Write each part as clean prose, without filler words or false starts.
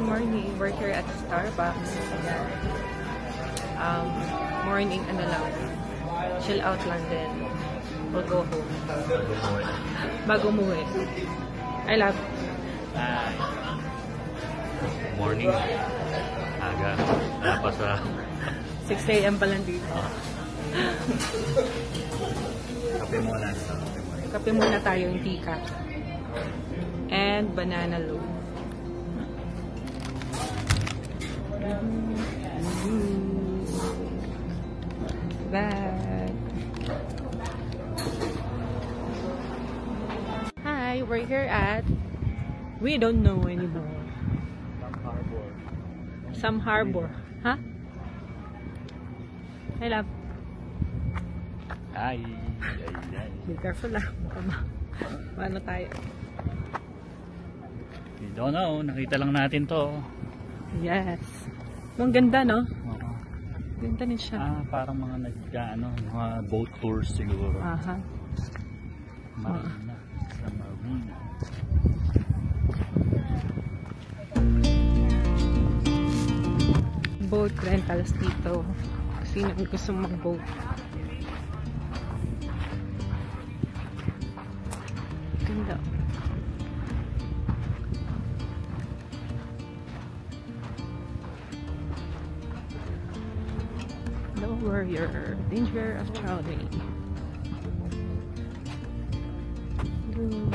morning. We're here at Starbucks. Ayan. Morning, ano lang. Chill out lang din. We'll go home. Bago umuwi. I love. Morning. Aga. Tapos 6 a.m. pa lang dito. Kape muna. Kape muna tayo, yung tika. And banana loaf. Bye. Hi, we're here at we don't know anymore. Some harbor. Huh? Hey, love. Hi. Be careful lang. Paano tayo? We don't know. Nakita lang natin to. Yes. Ang ganda, no? Oo. Ganda din siya. Parang mga mga boat tours siguro. Aha. Marina. Sa Marina. Boat rentals dito. Sino ang gusto mag-boat? Ganda. Lower your danger of drowning. Look.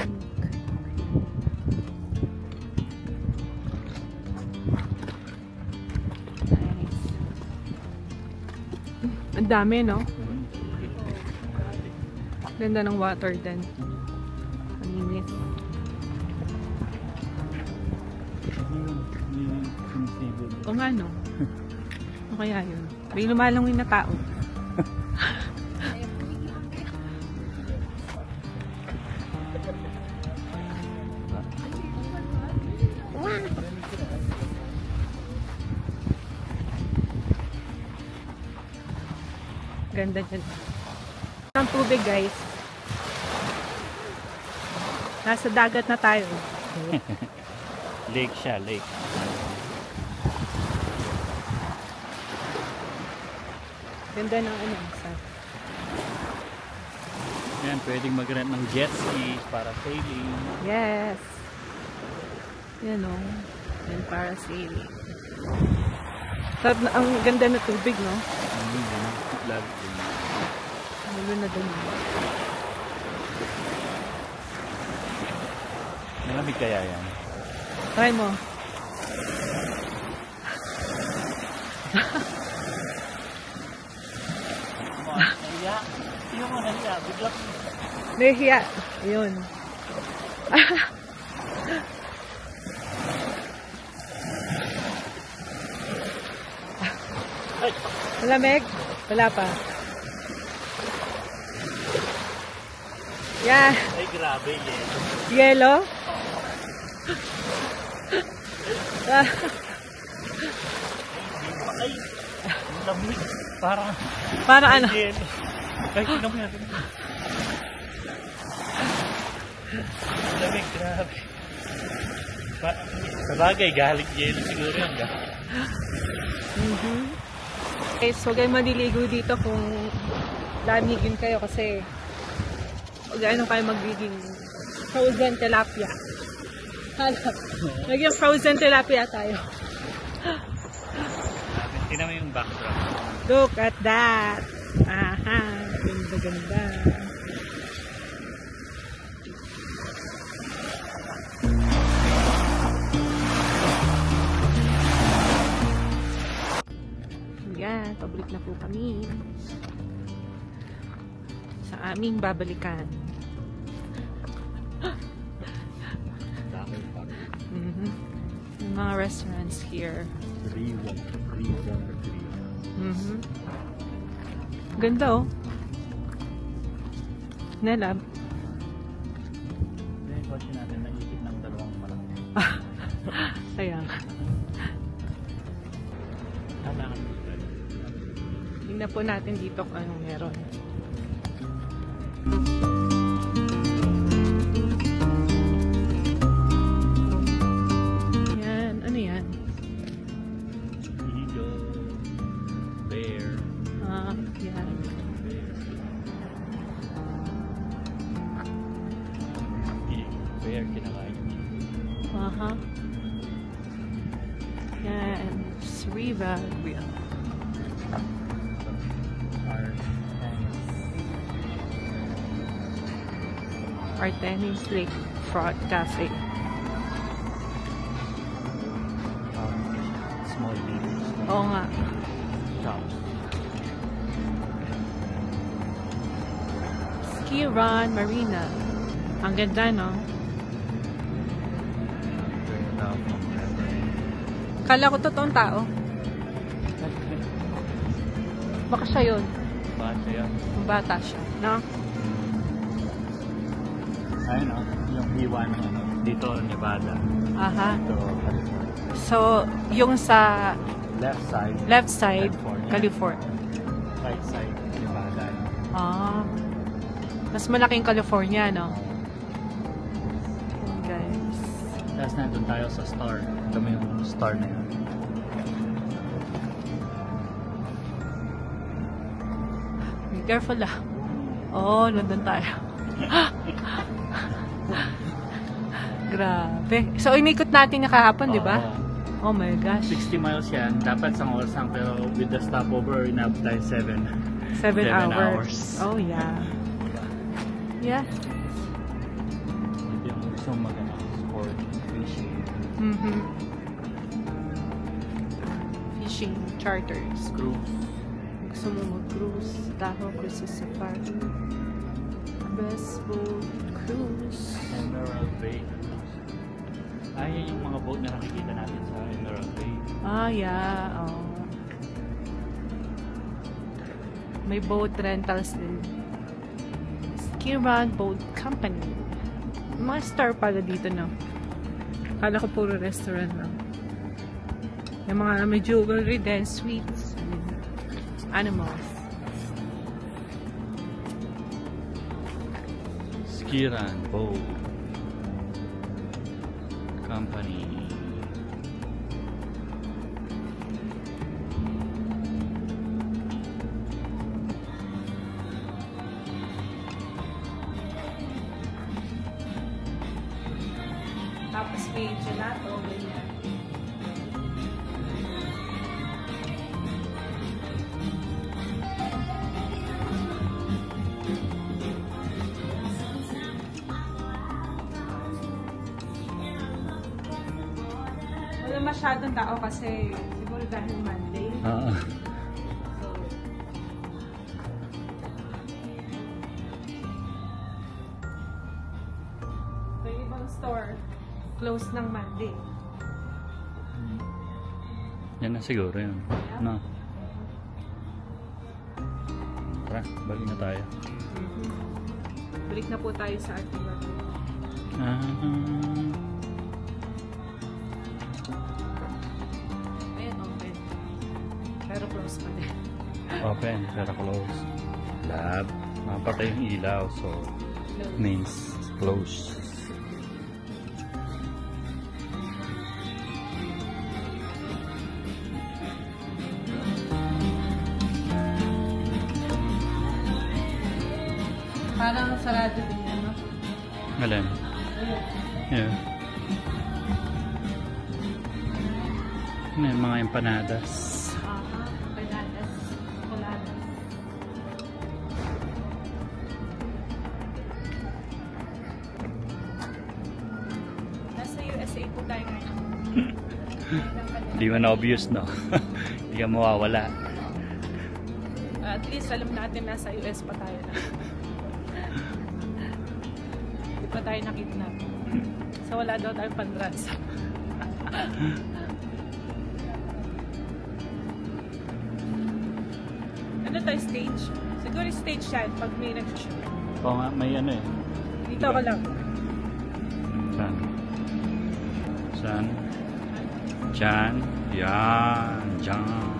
Nice. Ang dami, no? Ganda ng water din. Ang init. O nga, no? O kaya yun? May lumalangin na tao. Ganda dyan. Ang tubig, guys. Nasa dagat na tayo. Lake siya, lake. Ganda ng ano. Yan, pwedeng mag-rent ng jet ski para sailing. Yes. Yan o. Yan para sailing. Ang ganda na tubig, no? Lalo na dun. Malamig kaya yan? Try mo. Nahiya. Yung mo nahiya. Biglang. Nahiya. Yun. Malamig? Wala pa. Yan. Ay, grabe yan. Yelo? Ay, lamig. Para ano? Yelo. Ay, tingnan mo natin. Lamig, grabe. Sabagay, galing yelo siguro yan. Okay, so kayo maliligo dito kung lamigin kayo kasi gaano kayo magiging frozen tilapia. Naging frozen tilapia tayo. Tingnan mo yung backdrop. Look at that. Aha, ganda-ganda. Yan, pabalik na po kami sa aming babalikan. Yung mga restaurants here. Ganda, oh. Nelab. Yung kotse natin naipit ng dalawang malaki. Ayan. Tingnan po natin dito kung anong meron. Yan. Ano yan? yan? Eagle. Bear. Ah, yan. Bear, kinakain niya. Aha. Yan. Riva. Artemis Lake Front Cafe. Small beavers. Oo nga. Shops. Ski Run Marina. Ang ganda, no? Kala ko totoong tao. Baka siya yun. Bata yan. Bata siya, no? Ayun o, yung hiwa ng ano, dito Nevada. Aha. Dito California. So, yung sa Left side, left side, California. California. Right side, Nevada. Ah. Mas malaking California, no? Guys. Tapos nandun tayo sa star. Ito mo yung star na yun. Be careful ah. Oh, nandun tayo. Grabe. So, inikot natin na kahapon, di ba? Oh my gosh. 60 miles yan. Dapat isang oras lang, pero with the stopover, inabot tayo 7. 7 hours. hours. Oh, yeah. Yeah. Ito yung gusto mag-sport, fishing. Fishing charters. Cruise. Gusto mo mag-cruise. Tahoe Cruise Safari. Best boat cruise. Emerald Bay. Ay, yung mga boat na nakikita natin sa Emerald Bay. Ah, yeah. Oh. May boat rentals din. Ski Run Boat Company. Mga star pala dito, no? Kala ko puro restaurant lang. Yung mga may jewelry din, sweets, animals. Ski Run Boat Company. Tapos may gelato, ganyan. Wala masyadong tao kasi siguro dahil Monday. Ah. So, yung ibang store, close ng Monday. Yan na siguro yun. No. Tara, balik na tayo. Balik na po tayo sa ating bago. Ayan, open. Pero close pa din. Open, pero close. Lab. Mapatay yung ilaw, so means close. Parang sarado din yan, no? Alin? Yeah. May mga empanadas. Aha, bananas, coladas. Nasa USA po tayo ngayon. Di man obvious, no? Hindi ka mawawala. At least alam natin nasa US pa tayo na. Hindi pa tayo nakidnap. So wala daw tayong panransom. Ano tayo stage? Siguro stage yan pag may nag-shoot. Oo nga, may ano eh. Dito ako lang. Saan? Saan? Diyan. Yan. Diyan.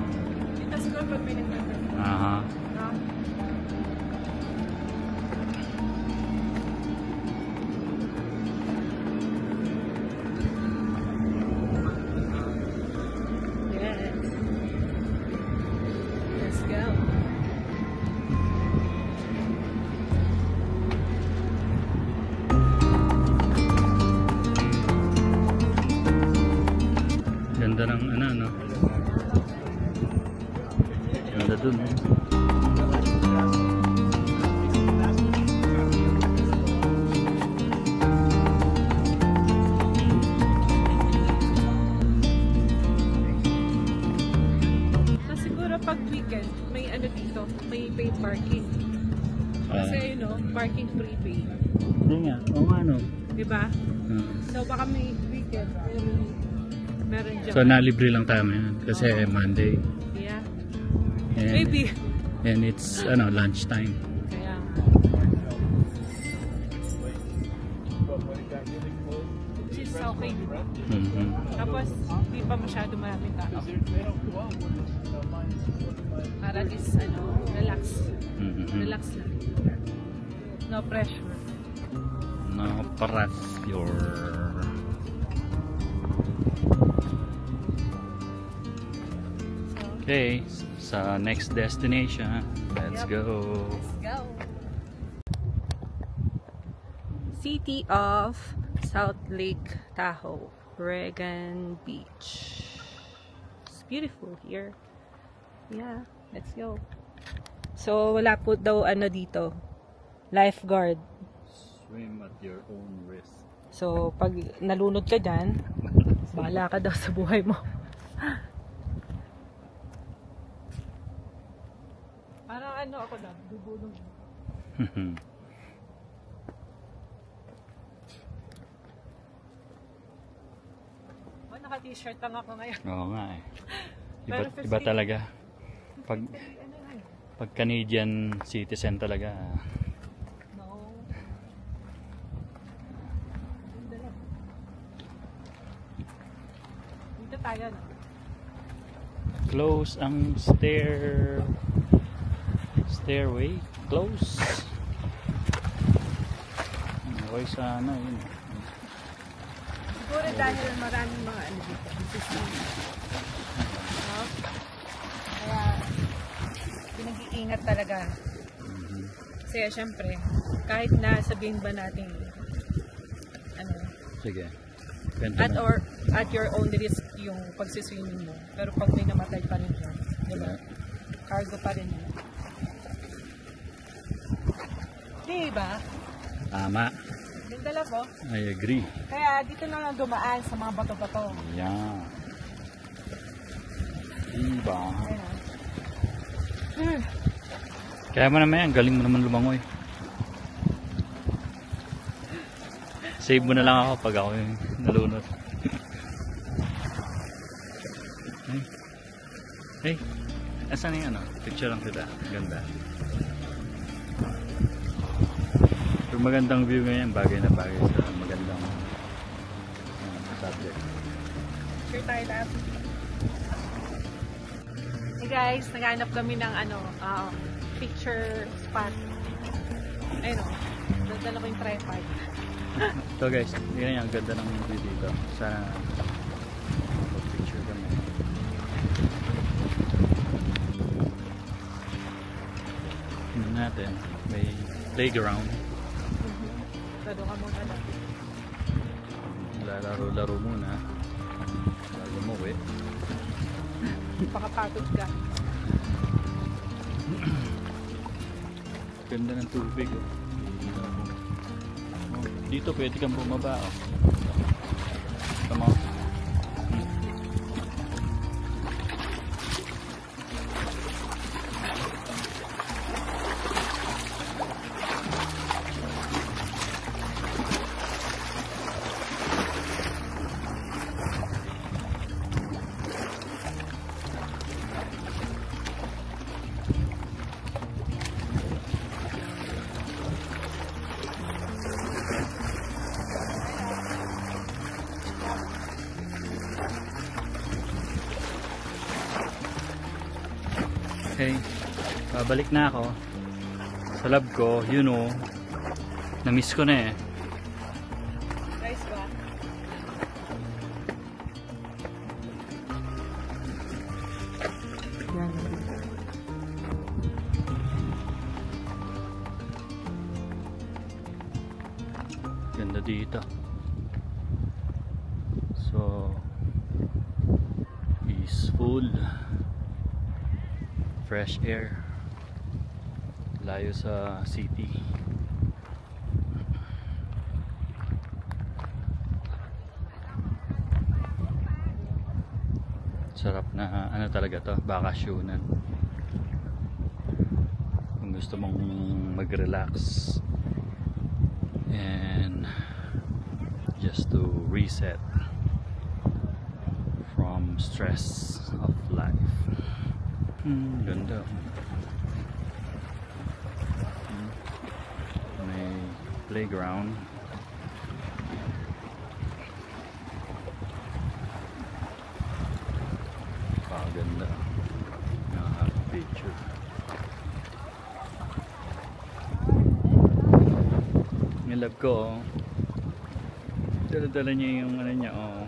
Dito siguro pag may nag-shoot. Aha. No? Ganda ng ano, no? Ganda dun, eh. So, siguro pag weekend, may ano dito, may paid parking. Kasi, parking free pay. Hindi nga, oo nga, no? Diba? So, baka may weekend, meron dyan. So, nalibre lang tayo ngayon kasi Monday. Yeah. And, Maybe. And it's, lunch time. Kaya which is okay, diba? Tapos, di pa masyado maraming tao. Para at least, relax. Relax lang. No pressure. No pressure. Okay, sa next destination. Let's go. Let's go. City of South Lake Tahoe, Regan Beach. It's beautiful here. Yeah, let's go. So, wala po daw dito. Lifeguard. Swim at your own risk. So, pag nalunod ka dyan, bahala ka daw sa buhay mo. Parang ako lang, bubulong. Naka-t-shirt lang ako ngayon. Oo nga eh. Pero Iba talaga. Pag Canadian citizen talaga. No. Dito tayo na. Close ang stairway. Close. Okay sana yun. Siguro dahil maraming mga dito. Kaya pinag-iingat talaga. Kasi syempre, kahit na sabihin ba natin Sige. at your own risk yung pagsiswimming mo. Pero pag may namatay pa rin yun, diba? Cargo pa rin yun. Diba? Tama. Yung dala po. I agree. Kaya dito na lang dumaan sa mga bato-bato. Yeah. Diba? Kaya mo naman yan, galing mo naman lumangoy. Save mo na lang ako pag ako yung nalunod. Hey, asan yung picture lang kita. Ganda. Yung magandang view ngayon, bagay na bagay sa magandang subject. Sure tayo lahat. Hey guys, naghanap kami ng picture spot. Ayun dala ko yung tripod. So guys, yun ang ganda ng view dito. Sana picture kami. Tingnan natin, may playground. Lalo ka muna lang. Lalaro-laro muna. Bago umuwi. Pakapagod ka. Ganda ng tubig. Dito pwede kang bumaba. Come on. Okay, babalik na ako sa lab ko. Na-miss ko na eh. Nice ba? Ganda dito. So peaceful, fresh air, layo sa city. Sarap na ano talaga to, bakasyonan. Kung gusto mong mag-relax and just to reset from stress of life. Ganda. May playground. Ganda. Picture. Nilab ko, oh. Dala-dala niya yung ano niya, oh.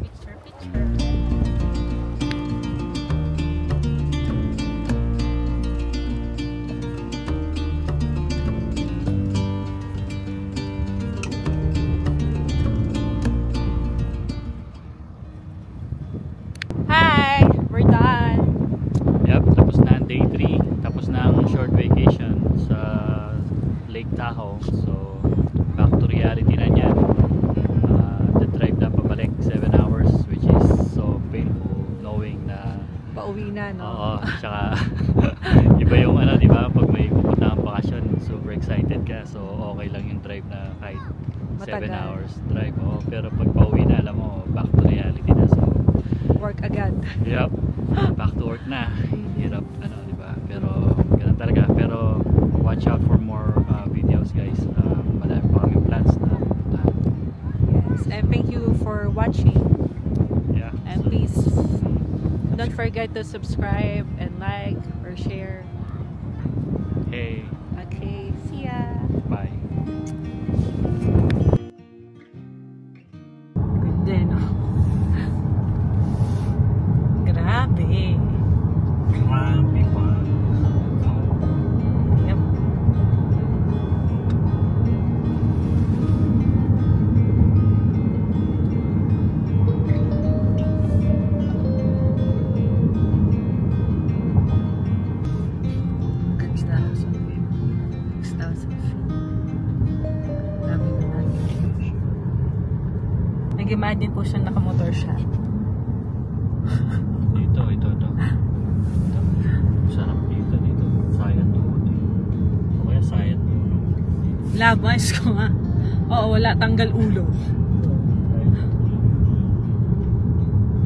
Picture. Hi! We're done. Yep, tapos na ang day 3. Tapos na ang short vacation sa Lake Tahoe. So, back to reality na yan. The drive na pabalik 7 hours, which is so painful knowing na Pauwi na, no? oo, tsaka iba yung ano, di ba? Pag may pupunta kang bakasyon, super excited ka. So, okay lang yung drive na kahit 7 Matagal. hours drive. Oh. Pero pag pauwi na, alam mo, back to reality na. So, Work agad. yep, back to work na. Hirap, ano, di ba? Pero, ganun talaga. Pero, watch out for more videos, guys. Madami pa kami plans na puntahan. Yes. And thank you for watching. Yeah. And so, please don't forget to subscribe and like or share. hey, Okay, see ya. bye. Ganda, no? Grabe. Grabe pa. Yep. Nag-imagine po siya nakamotor siya. Ito. Sarap dito. Sayat to. O kaya sayat to. Labas ko nga. Oo, wala. Tanggal ulo.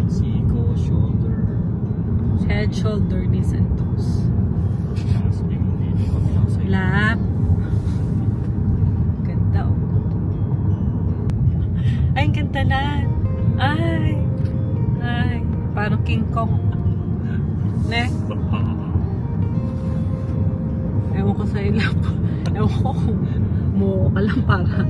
Siko, shoulder. Head, shoulder, knees, and toes. Tapos dito kabilang side. Lap. Ganda, oh. Ay, ang ganda na. Ay. Parang King Kong. Ne? Ewan ko sa'yo lang. Ewan ko kung mo ka lang para.